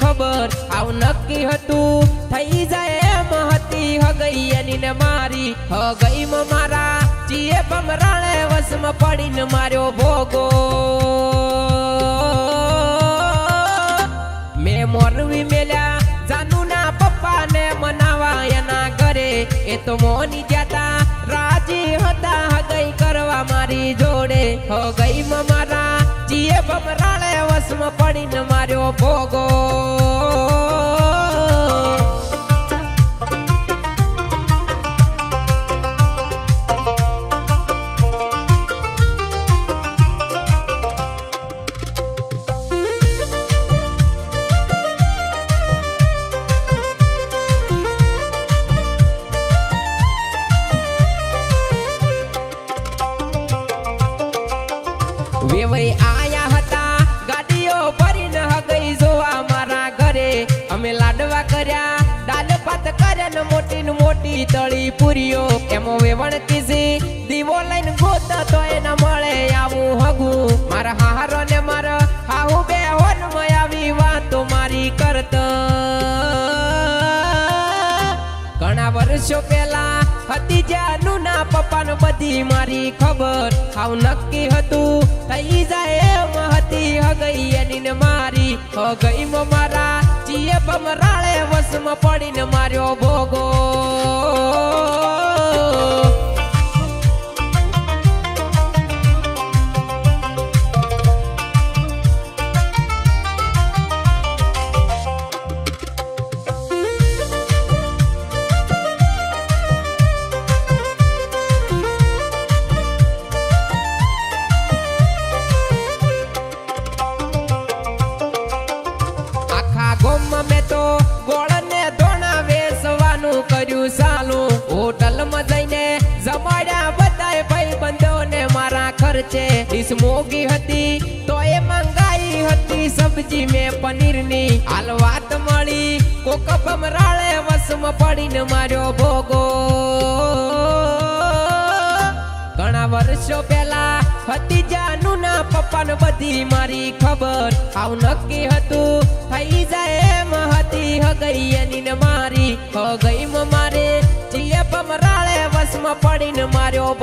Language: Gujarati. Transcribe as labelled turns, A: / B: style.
A: ખબર આવું નક્કી હતું થઈ જાય એમ હતી હગઈ એની ને મારી હગઈમાં મારા ચીએ ભમરાળે વસમાં પડીને માર્યો ભોગો મેં મોરવી મેલ્યા જાનુના પપ્પાને મનાવા એના ઘરે એ તો મોની જાતા રાજી હતા હગઈ કરવા મારી જોડે હગઈમાં મારા ચીએ ભમરાળે વસમાં પડીને માર્યો ભોગો વેવાઈ આયા હતા ગાડીઓ ભરીને હગઈ જોવા મારા ઘરે અમે લાડવા કર્યા દાલ ભાત કર્યા ને મોટી તળી પૂરીઓ એમો વેવણ કીધી દીવો લઈને ગોત તો એને મળે આવું હગું મારા હારો ને મારા હાહુ બે હોન માં આવી વાતો મારી કરતા ઘણા વર્ષો પહેલા હતી જાનું ના પપ્પાને બધી મારી ખબર હાવ નક્કી હતું થઈ જાય એમ હતી હગઈ એની ને મારી હગઈમાં મારા ચીએ ભમરાળે વસમાં પડીને માર્યો ભોગો મેં તો ગોળ ને ધોણા વેસવાનું કર્યું સાલું હોટલમાં જઈને જમાડ્યા બધાય ભાઈ બંધો ને મારા ખર્ચે ડીશ મોગી હતી તો એ મંગાઈ હતી સબ્જી મેં પનીરની હાલ વાત મળી કોક ભમરાળે વસમાં પડીને માર્યો ભોગો ઘણા વર્ષો પહેલા હતી જાનું ના પપ્પાને બધી મારી ખબર આવ નક્કી હતું થઈ જાય એમ હતી હગઈ એની ને મારી હગઈમાં મારે ચીએ ભમરાળે વસમાં પડીને માર્યો